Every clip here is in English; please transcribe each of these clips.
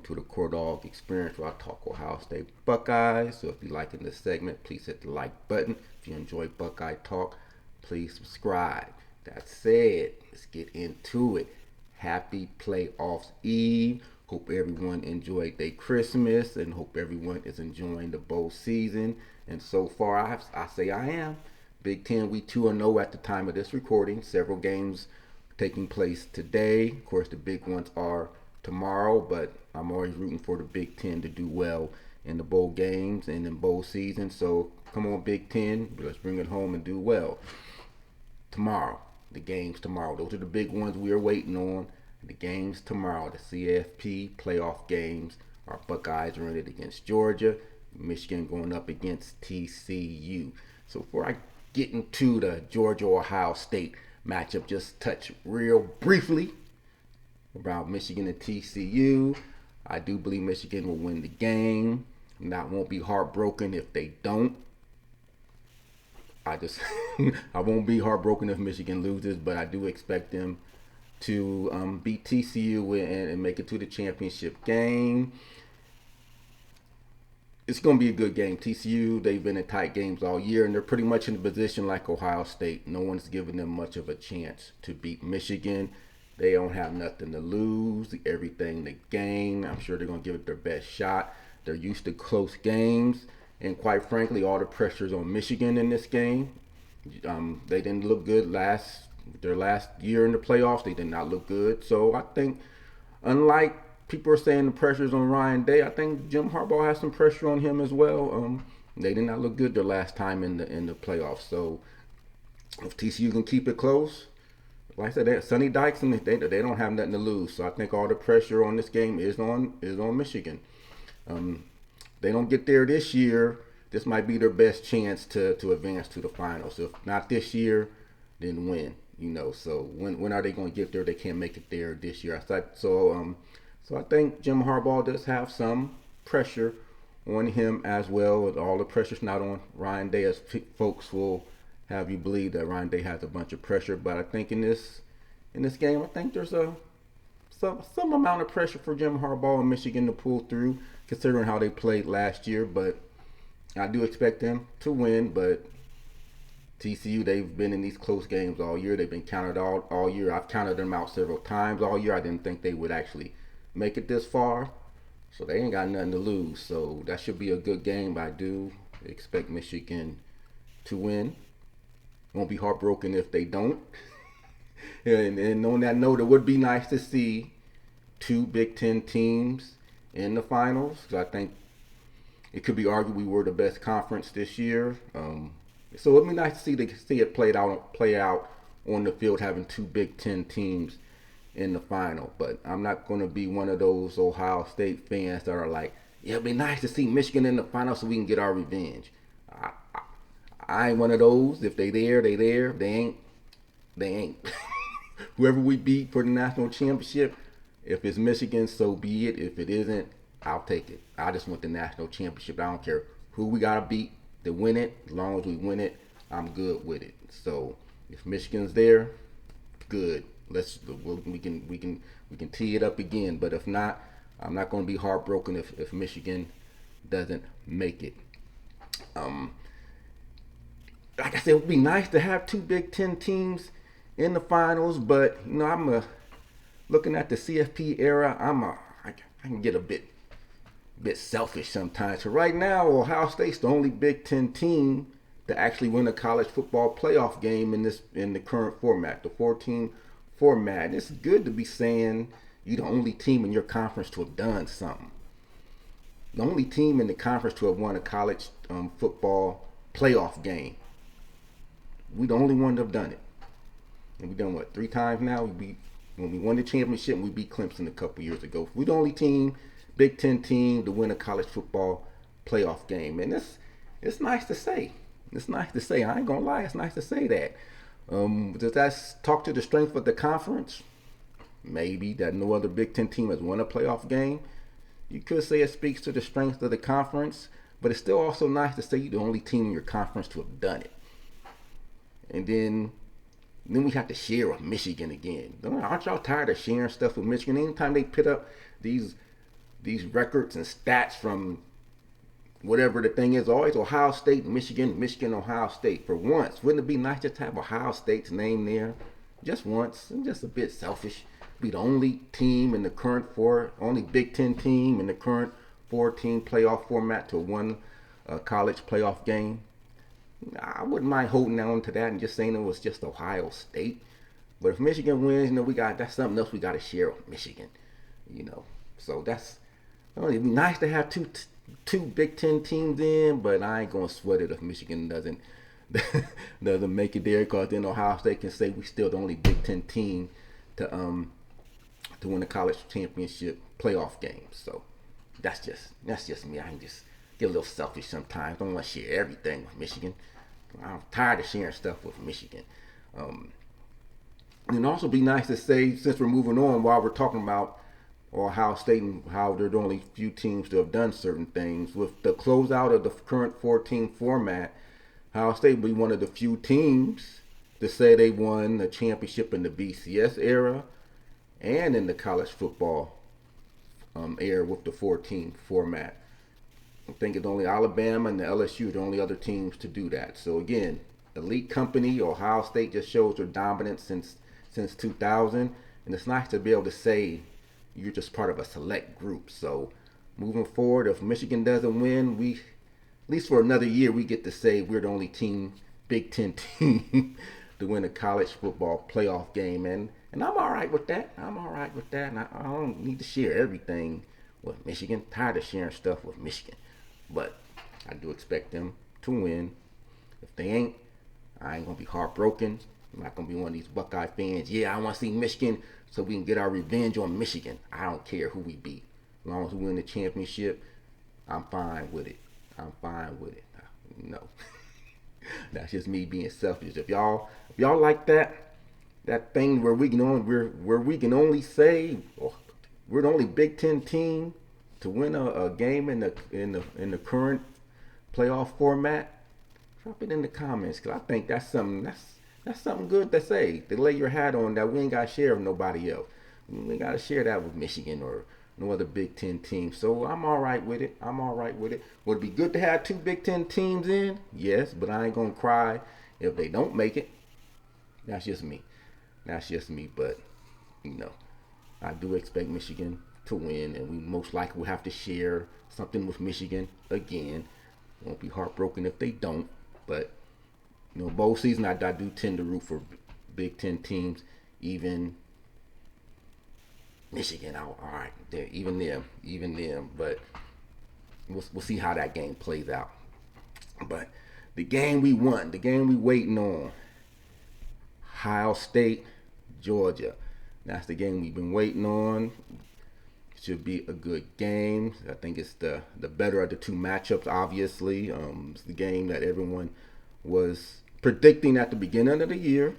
to the Core Dog Experience, where I talk Ohio State Buckeyes. So if you're liking this segment, please hit the like button. If you enjoy Buckeye Talk, please subscribe. That said, let's get into it. Happy Playoffs Eve. Hope everyone enjoyed their Christmas and hope everyone is enjoying the bowl season. And so far, I say I am. Big Ten, we 2-0 at the time of this recording. Several games taking place today. Of course, the big ones are tomorrow, but I'm always rooting for the Big Ten to do well in the bowl games and in bowl season. So come on, Big Ten, let's bring it home and do well. Tomorrow, the games tomorrow. Those are the big ones we are waiting on. The games tomorrow, the CFP playoff games. Our Buckeyes are in it against Georgia. Michigan going up against TCU. So before I get into the Georgia-Ohio State matchup, just touch real briefly about Michigan and TCU. I do believe Michigan will win the game. Won't be heartbroken if they don't. I won't be heartbroken if Michigan loses, but I do expect them to beat TCU and make it to the championship game. It's going to be a good game. TCU, they've been in tight games all year, and they're pretty much in a position like Ohio State. No one's giving them much of a chance to beat Michigan. They don't have nothing to lose, everything to gain. I'm sure they're going to give it their best shot. They're used to close games, and quite frankly, all the pressure's on Michigan in this game. They didn't look good their last year in the playoffs. They did not look good. So I think, unlike people are saying the pressure's on Ryan Day, I think Jim Harbaugh has some pressure on him as well. They did not look good their last time in the playoffs. So if TCU can keep it close, like I said, Sonny Dykes and they don't have nothing to lose. So I think all the pressure on this game is on Michigan. They don't get there this year. This might be their best chance to advance to the finals. If not this year, then when? So when are they going to get there? They can't make it there this year. So I think Jim Harbaugh does have some pressure on him as well. All the pressure's not on Ryan Day, as folks will have you believe that Ryan Day has a bunch of pressure. But I think in this game, I think there's some amount of pressure for Jim Harbaugh and Michigan to pull through, considering how they played last year. But I do expect them to win. But TCU, they've been in these close games all year. They've been counted all year. I've counted them out several times all year. I didn't think they would actually make it this far. So they ain't got nothing to lose. So that should be a good game. I do expect Michigan to win. Won't be heartbroken if they don't. and on that note, it would be nice to see two Big Ten teams in the finals. So I think it could be argued we were the best conference this year. So it'd be nice to see it play out on the field, having two Big Ten teams in the final. But I'm not going to be one of those Ohio State fans that are like, yeah, it'd be nice to see Michigan in the final so we can get our revenge. I ain't one of those. If they there, they there. They ain't. Whoever we beat for the national championship, if it's Michigan, so be it. If it isn't, I'll take it. I just want the national championship. I don't care who we got to beat to win it. As long as we win it, I'm good with it. So if Michigan's there, good. We can tee it up again. But if not, I'm not going to be heartbroken if Michigan doesn't make it. Like I said, it would be nice to have two Big Ten teams in the finals. But I'm looking at the CFP era. I can get a bit selfish sometimes. So right now, Ohio State's the only Big Ten team to actually win a college football playoff game in the current format, the 14 format. It's good to be saying you're the only team in your conference to have done something. The only team in the conference to have won a college football playoff game. We're the only one to have done it. And we've done what, 3 times now? When we won the championship, we beat Clemson a couple years ago. We're the only team, Big Ten team, to win a college football playoff game. And it's nice to say. It's nice to say. I ain't gonna lie, it's nice to say that. Does that talk to the strength of the conference? Maybe, that no other Big Ten team has won a playoff game. You could say it speaks to the strength of the conference, but it's still also nice to say you're the only team in your conference to have done it. And then we have to share with Michigan again. Aren't y'all tired of sharing stuff with Michigan? Anytime they put up these these records and stats from whatever the thing is, always Ohio State, Michigan, Michigan, Ohio State. For once, wouldn't it be nice just to have Ohio State's name there? Just once. I'm just a bit selfish. Be the only team in the current only Big Ten team in the current 4-team playoff format to win a college playoff game. I wouldn't mind holding on to that and just saying it was just Ohio State. But if Michigan wins, that's something else we got to share with Michigan. So it'd be nice to have two Big Ten teams in, but I ain't gonna sweat it if Michigan doesn't make it there, because then Ohio State can say we still the only Big Ten team to win the college championship playoff game. So that's just me. I can just get a little selfish sometimes. Don't want to share everything with Michigan. I'm tired of sharing stuff with Michigan. And it'd also be nice to say, since we're moving on, while we're talking about Ohio State and how they're the only few teams to have done certain things, with the closeout of the current 14 format, Ohio State will be one of the few teams to say they won the championship in the BCS era and in the college football era with the 14 format. I think it's only Alabama and the LSU are the only other teams to do that. So again, elite company. Ohio State just shows their dominance since 2000, and it's nice to be able to say you're just part of a select group. So moving forward, if Michigan doesn't win, we, at least for another year, we get to say we're the only team, Big Ten team, to win a college football playoff game. And I'm all right with that. And I don't need to share everything with Michigan. Tired of sharing stuff with Michigan. But I do expect them to win. If they ain't, I ain't going to be heartbroken. I'm not going to be one of these Buckeye fans. Yeah, I want to see Michigan so we can get our revenge on Michigan. I don't care who we beat. As long as we win the championship, I'm fine with it. No. That's just me being selfish. If y'all like that thing where we can only say we're the only Big Ten team to win a game in the current playoff format, drop it in the comments, because I think that's something good to say, to lay your hat on, that we ain't got to share with nobody else. We ain't got to share that with Michigan or no other Big Ten team. So I'm all right with it. Would it be good to have two Big Ten teams in? Yes, but I ain't going to cry if they don't make it. That's just me. But, I do expect Michigan to win, and we most likely will have to share something with Michigan again. Won't be heartbroken if they don't, but bowl season I do tend to root for Big Ten teams, even Michigan. All right, there, even them. But we'll see how that game plays out. But the game we won, the game we waiting on, Ohio State, Georgia. That's the game we've been waiting on. Should be a good game. I think it's the better of the two matchups, obviously. It's the game that everyone was predicting at the beginning of the year.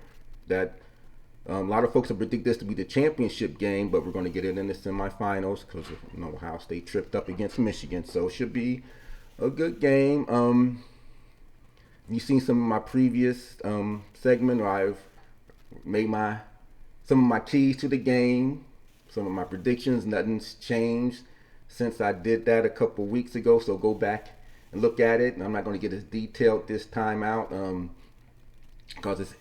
That a lot of folks have predicted this to be the championship game, but we're going to get it in the semifinals because Ohio State tripped up against Michigan. So it should be a good game. You've seen some of my previous segment where I've made some of my keys to the game, some of my predictions. Nothing's changed since I did that a couple weeks ago, so go back and look at it. And I'm not going to get as detailed this time out because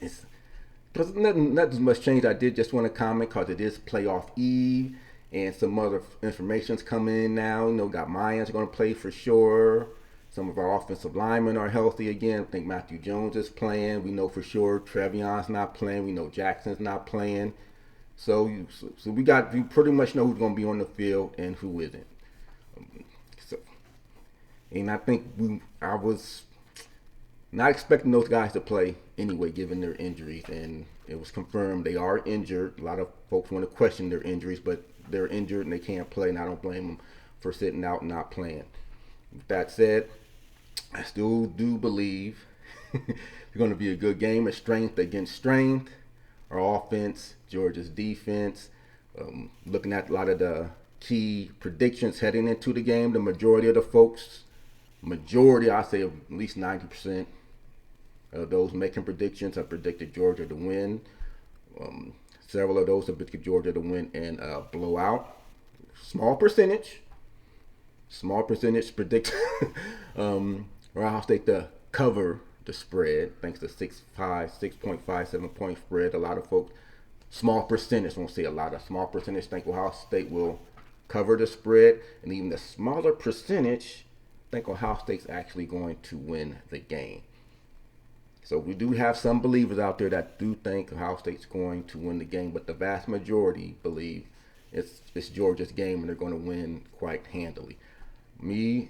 because nothing's much changed. I did just want to comment because it is playoff eve and some other information's coming in now. Got Mayans going to play for sure. Some of our offensive linemen are healthy again. I think Matthew Jones is playing. We know for sure Trevion's not playing. We know Jackson's not playing. So we pretty much know who's going to be on the field and who isn't. And I think I was not expecting those guys to play anyway, given their injuries, and it was confirmed they are injured. A lot of folks want to question their injuries, but they're injured and they can't play, and I don't blame them for sitting out and not playing. With that said, I still do believe it's going to be a good game of strength against strength. Our offense, Georgia's defense. Looking at a lot of the key predictions heading into the game, the majority of the folks, I say at least 90% of those making predictions have predicted Georgia to win. Several of those have predicted Georgia to win in a blowout. Small percentage, Small percentage predict Ohio State to cover the spread, thanks to 6.57 point spread. A lot of folks, small percentage, won't say a lot of small percentage, think Ohio State will cover the spread, and even the smaller percentage think Ohio State's actually going to win the game. So we do have some believers out there that do think Ohio State's going to win the game, but the vast majority believe it's Georgia's game and they're going to win quite handily. Me,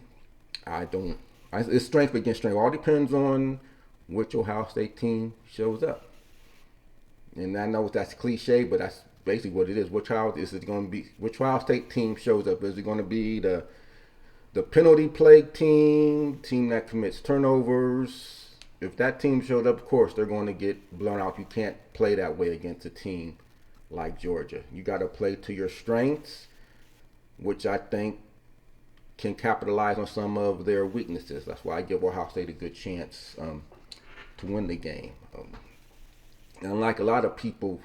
I don't. It's strength against strength. All depends on which Ohio State team shows up. And I know that's cliche, but that's basically what it is. Which Ohio State team shows up? Is it going to be the penalty plague team that commits turnovers? If that team showed up, of course they're going to get blown out. You can't play that way against a team like Georgia. You got to play to your strengths, which I think can capitalize on some of their weaknesses. That's why I give Ohio State a good chance to win the game. And unlike a lot of people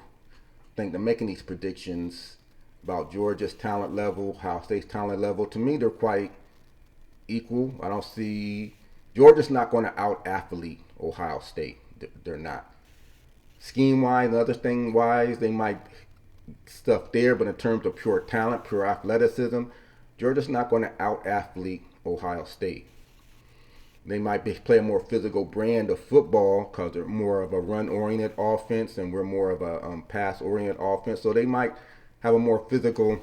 think they're making these predictions about Georgia's talent level, Ohio State's talent level, to me they're quite equal. I don't see Georgia's not going to out-athlete Ohio State. They're not. Scheme-wise, and other thing-wise, they might stuff there, but in terms of pure talent, pure athleticism, Georgia's not going to out-athlete Ohio State. They might play a more physical brand of football because they're more of a run-oriented offense and we're more of a pass-oriented offense. So they might have a more physical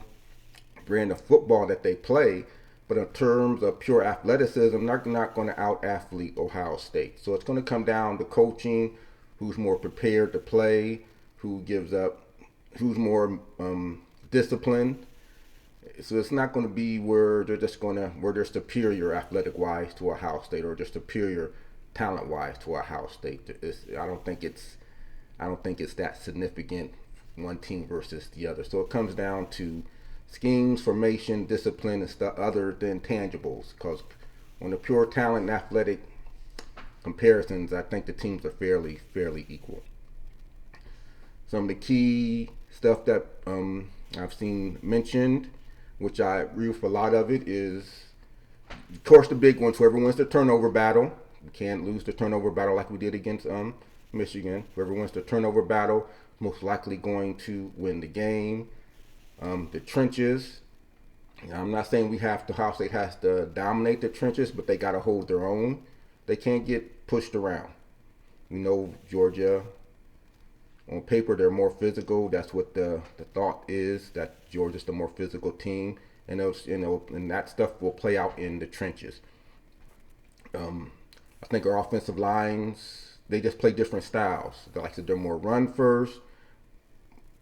brand of football that they play. But in terms of pure athleticism, they're not going to out-athlete Ohio State. So it's going to come down to coaching, who's more prepared to play, who's more disciplined. So it's not going to be where they're superior athletic-wise to Ohio State or they're superior talent-wise to Ohio State. I don't think it's that significant, one team versus the other. So it comes down to schemes, formation, discipline, and stuff other than tangibles. Because on the pure talent and athletic comparisons, I think the teams are fairly equal. Some of the key stuff that I've seen mentioned, which I agree with a lot of it, is, of course, the big ones. Whoever wins the turnover battle, you can't lose the turnover battle like we did against Michigan. Whoever wins the turnover battle, most likely going to win the game. The trenches. I'm not saying Ohio State has to dominate the trenches, but they got to hold their own. They can't get pushed around. We know Georgia, on paper, they're more physical. That's what the thought is, that Georgia's the more physical team, and and that stuff will play out in the trenches. I think our offensive lines, they just play different styles. Like I said, they're more run first,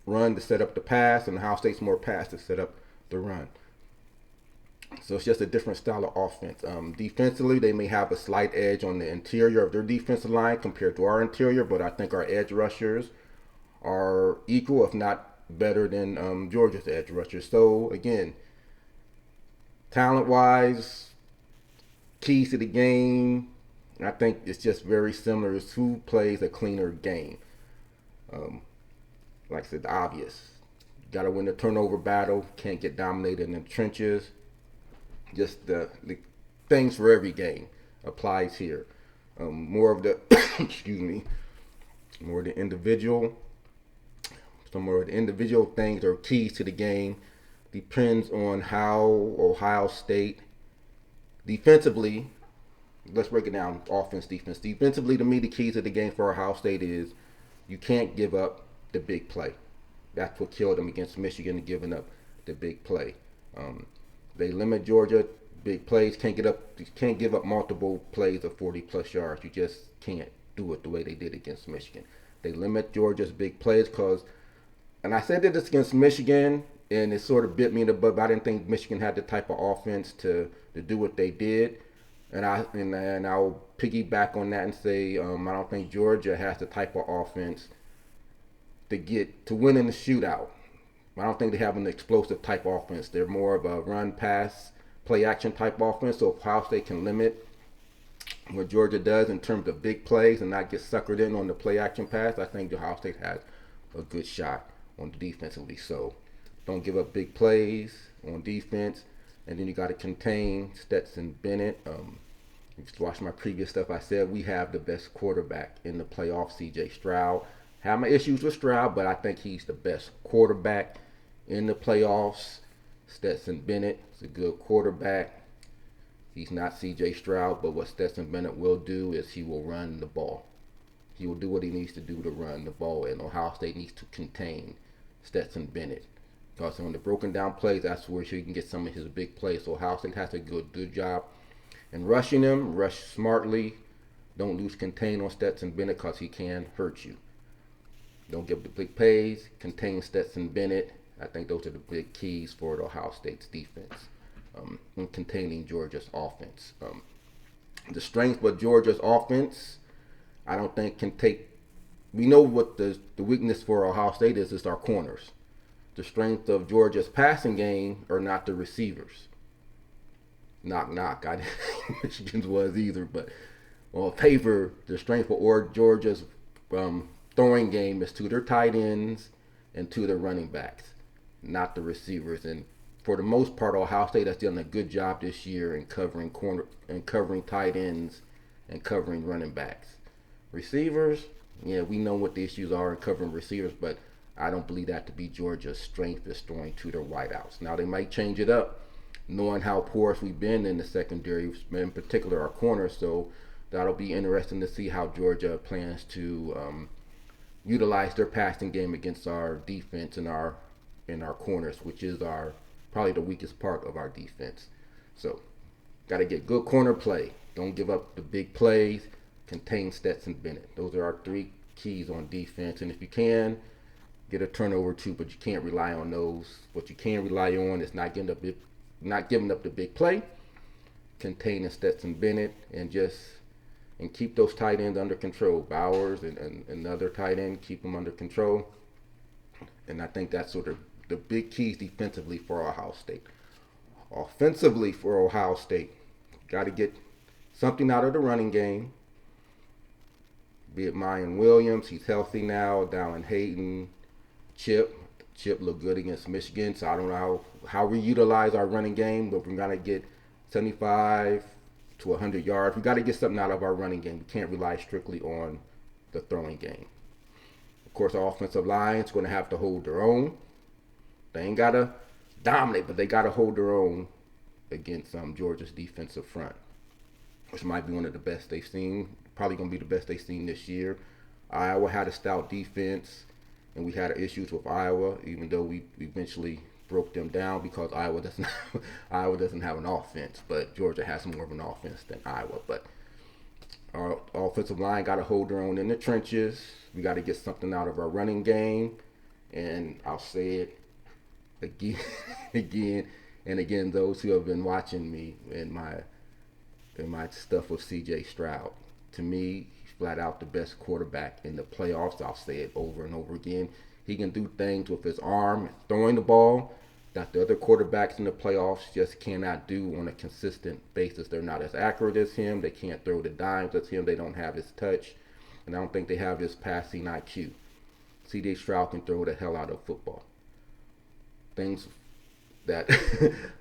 run to set up the pass, and Ohio State's more pass to set up the run. So it's just a different style of offense. Defensively, they may have a slight edge on the interior of their defensive line compared to our interior, but I think our edge rushers are equal, if not better than Georgia's edge rushers. So again, talent-wise, keys to the game, I think it's just very similar as who plays a cleaner game. Like I said, obvious. Got to win the turnover battle. Can't get dominated in the trenches. Just the things for every game applies here. More of the more of the individual. Some more of the individual things are keys to the game. Depends on how Ohio State defensively. Let's break it down. Offense, defense. Defensively, to me, the keys to the game for Ohio State is you can't give up the big play. That's what killed them against Michigan, giving up the big play. They limit Georgia big plays. Can't give up multiple plays of 40+ yards. You just can't do it the way they did against Michigan. They limit Georgia's big plays because, and I said this against Michigan, and it sort of bit me in the butt. But I didn't think Michigan had the type of offense to do what they did. And I'll piggyback on that and say I don't think Georgia has the type of offense to win in the shootout. I don't think they have an explosive type offense. They're more of a run, pass, play action type offense. So if Ohio State can limit what Georgia does in terms of big plays and not get suckered in on the play action pass, I think Ohio State has a good shot on the defensively. So don't give up big plays on defense. And then you got to contain Stetson Bennett. You just watch my previous stuff. I said we have the best quarterback in the playoffs, C.J. Stroud. Have my issues with Stroud, but I think he's the best quarterback in the playoffs. Stetson Bennett is a good quarterback. He's not C.J. Stroud, but what Stetson Bennett will do is he will run the ball. He will do what he needs to do to run the ball, and Ohio State needs to contain Stetson Bennett. Because on the broken down plays, that's where he can get some of his big plays. So Ohio State has to do a good job in rushing him. Rush smartly. Don't lose contain on Stetson Bennett because he can hurt you. Don't give the big plays. Contain Stetson Bennett. I think those are the big keys for the Ohio State's defense in containing Georgia's offense. The strength of Georgia's offense, I don't think can take. We know what the weakness for Ohio State is our corners. The strength of Georgia's passing game are not the receivers. Knock, knock. I didn't think Michigan's was either, but on paper, the strength of Georgia's throwing game is to their tight ends and to their running backs, not the receivers. And for the most part, Ohio State has done a good job this year in covering tight ends and covering running backs. Receivers, yeah, we know what the issues are in covering receivers, but I don't believe that to be Georgia's strength is throwing to their wideouts. Now they might change it up, knowing how porous we've been in the secondary, in particular our corners. So that'll be interesting to see how Georgia plans to utilize their passing game against our defense and our corners, which is probably the weakest part of our defense. So got to get good corner play. Don't give up the big plays. Contain Stetson Bennett. Those are our three keys on defense. And if you can, get a turnover too, but you can't rely on those. What you can rely on is not giving up the big play, containing Stetson Bennett, and keep those tight ends under control. Bowers and another tight end, keep them under control. And I think that's sort of the big keys defensively for Ohio State. Offensively for Ohio State, got to get something out of the running game. Be it Mayan Williams, he's healthy now. Dallin Hayden, Chip looked good against Michigan, so I don't know how we utilize our running game, but we're going to get 75 to 100 yards. We got to get something out of our running game. We can't rely strictly on the throwing game. Of course, our offensive line is going to have to hold their own. They ain't got to dominate, but they got to hold their own against Georgia's defensive front, which might be one of the best they've seen. Probably going to be the best they've seen this year. Iowa had a stout defense, and we had issues with Iowa, even though we eventually broke them down because Iowa doesn't have an offense, but Georgia has more of an offense than Iowa. But our offensive line got to hold their own in the trenches. We got to get something out of our running game, and I'll say it again, again and again. Those who have been watching me in my stuff with C.J. Stroud, to me, he's flat out the best quarterback in the playoffs. I'll say it over and over again. He can do things with his arm, throwing the ball, that the other quarterbacks in the playoffs just cannot do on a consistent basis. They're not as accurate as him. They can't throw the dimes as him. They don't have his touch. And I don't think they have his passing IQ. C.J. Stroud can throw the hell out of football. Things that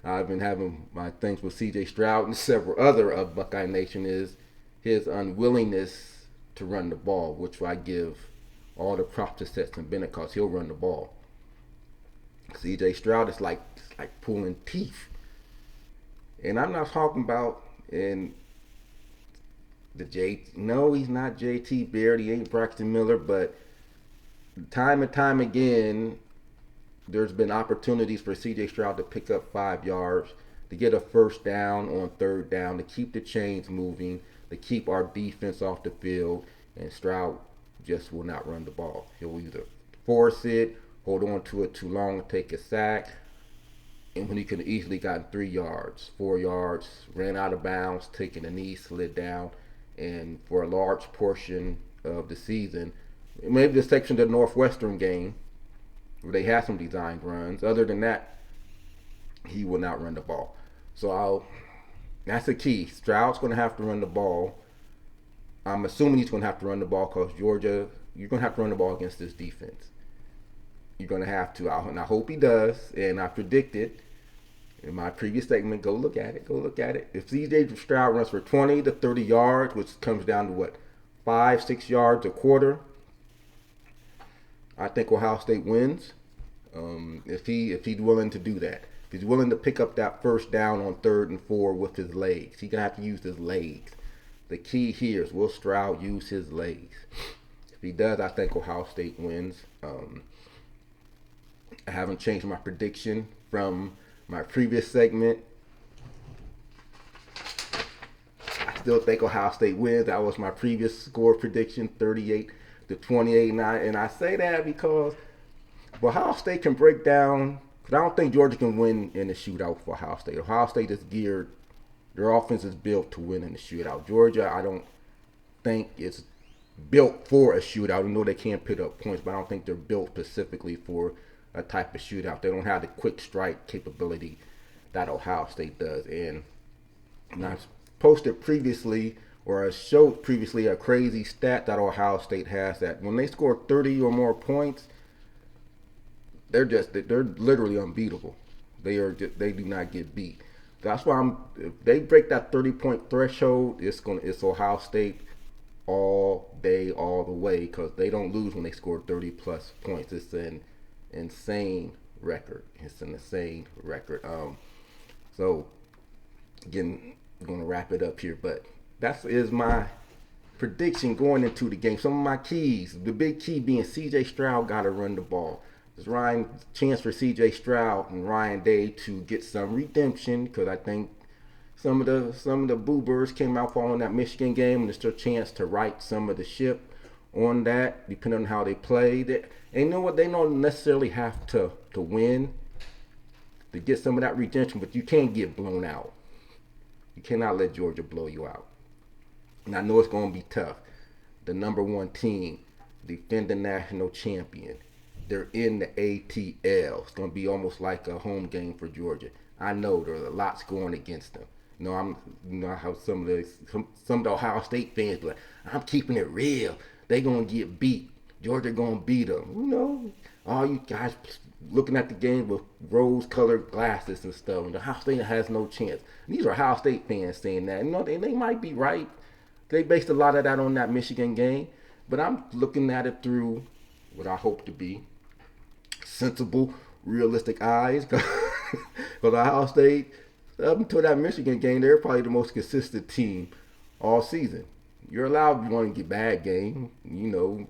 I've been having my things with C.J. Stroud and several other of Buckeye Nation is his unwillingness to run the ball, which I give all the props to Stetson Bennett because he'll run the ball. C.J. Stroud is like pulling teeth. And I'm not talking about in the no, he's not J.T. Barrett, he ain't Braxton Miller, but time and time again, there's been opportunities for C.J. Stroud to pick up 5 yards, to get a first down on third down, to keep the chains moving, to keep our defense off the field, and Stroud just will not run the ball. He'll either force it, hold on to it too long, and take a sack, and when he could have easily gotten 3 yards, 4 yards, ran out of bounds, taking a knee, slid down, and for a large portion of the season, maybe the section of the Northwestern game, where they had some designed runs. Other than that, he will not run the ball. So that's the key. Stroud's going to have to run the ball. I'm assuming he's going to have to run the ball because Georgia, you're going to have to run the ball against this defense. You're going to have to, and I hope he does, and I predicted In my previous segment, go look at it. Go look at it. If CJ Stroud runs for 20 to 30 yards, which comes down to what, 5, 6 yards a quarter, I think Ohio State wins. If he's willing to do that, if he's willing to pick up that first down on 3rd and 4 with his legs, he's gonna have to use his legs. The key here is will Stroud use his legs? If he does, I think Ohio State wins. I haven't changed my prediction from my previous segment. I still think Ohio State wins. That was my previous score prediction, 38-28. And I say that because Ohio State can break down. Because I don't think Georgia can win in the shootout for Ohio State. Ohio State is geared. Their offense is built to win in the shootout. Georgia, I don't think it's built for a shootout. I know they can't put up points, but I don't think they're built specifically for a type of shootout. They don't have the quick strike capability that Ohio State does. And I posted previously, or I showed previously, a crazy stat that Ohio State has, that when they score 30 or more points, they're literally unbeatable. They do not get beat. That's why if they break that 30-point threshold, it's Ohio State all day, all the way, because they don't lose when they score 30 plus points. It's an insane record. So again, I'm gonna wrap it up here, but that is my prediction going into the game. Some of my keys, the big key being C.J. Stroud got to run the ball. There's Ryan chance for C.J. Stroud and Ryan Day to get some redemption, because I think some of the Boo Birds came out following that Michigan game, and there's still a chance to right some of the ship on that, depending on how they play. And you know what? They don't necessarily have to win to get some of that redemption, but you can't get blown out. You cannot let Georgia blow you out. And I know it's going to be tough. The number 1 team, defending national champion. They're in the ATL. It's going to be almost like a home game for Georgia. I know there's a lot's going against them. You know how some of the Ohio State fans be like, I'm keeping it real. They going to get beat. Georgia going to beat them. You know, all you guys looking at the game with rose-colored glasses and stuff. And the Ohio State has no chance. And these are Ohio State fans saying that. You know, they might be right. They based a lot of that on that Michigan game. But I'm looking at it through what I hope to be sensible, realistic eyes. Because Ohio State, up until that Michigan game, they're probably the most consistent team all season. You're allowed to want to get bad game. You know,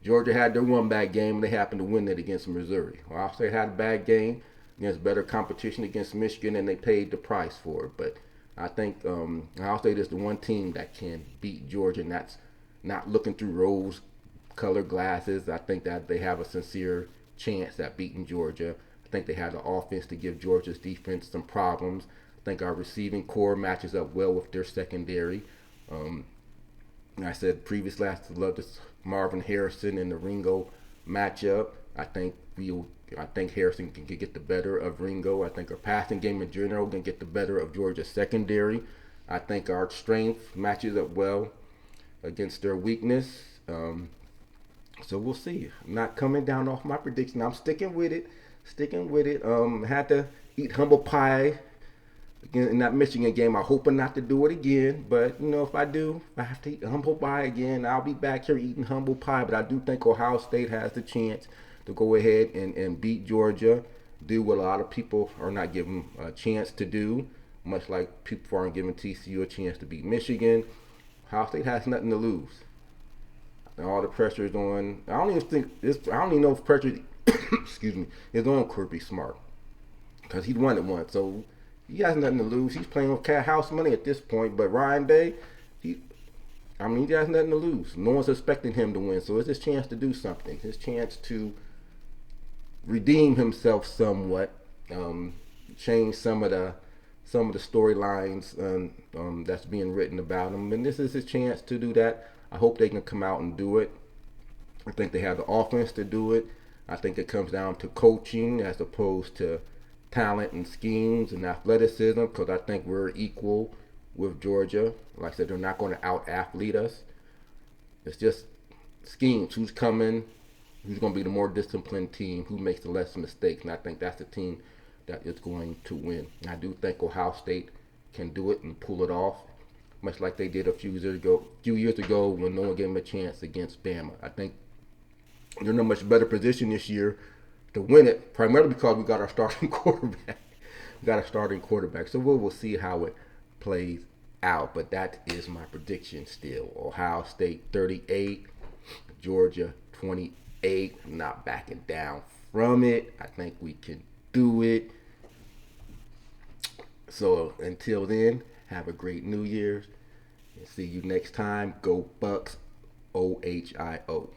Georgia had their one bad game, and they happened to win it against Missouri. Ohio State had a bad game against better competition against Michigan, and they paid the price for it. But I think Ohio State is the one team that can beat Georgia, and that's not looking through rose-colored glasses. I think that they have a sincere chance at beating Georgia. I think they have the offense to give Georgia's defense some problems. I think our receiving core matches up well with their secondary. I said previously, I love this Marvin Harrison and the Ringo matchup. I think Harrison can get the better of Ringo. I think our passing game in general can get the better of Georgia's secondary. I think our strength matches up well against their weakness. So we'll see. I'm not coming down off my prediction. I'm sticking with it. Had to eat humble pie again in that Michigan game. I'm hoping not to do it again. But, you know, if I do, if I have to eat humble pie again, I'll be back here eating humble pie. But I do think Ohio State has the chance to go ahead and beat Georgia, do what a lot of people are not giving a chance to do, much like people aren't giving TCU a chance to beat Michigan. Ohio State has nothing to lose. And all the pressure is on. I don't even know if pressure, excuse me, is on Kirby Smart, because he won it once, so he has nothing to lose. He's playing with house money at this point. But Ryan Day, he has nothing to lose. No one's expecting him to win, so it's his chance to do something. His chance to redeem himself somewhat, change some of the storylines that's being written about him, and this is his chance to do that. I hope they can come out and do it. I think they have the offense to do it. I think it comes down to coaching as opposed to talent and schemes and athleticism, because I think we're equal with Georgia. Like I said, they're not going to out-athlete us. It's just schemes. Who's coming? Who's going to be the more disciplined team? Who makes the less mistakes? And I think that's the team that is going to win. And I do think Ohio State can do it and pull it off, much like they did a few years ago when no one gave them a chance against Bama. I think they're in a much better position this year to win it, primarily because we got our starting quarterback. We got a starting quarterback, so we'll see how it plays out. But that is my prediction still. Ohio State 38, Georgia 28. I'm not backing down from it. I think we can do it. So until then, have a great New Year's. And see you next time. Go Bucks, OHIO.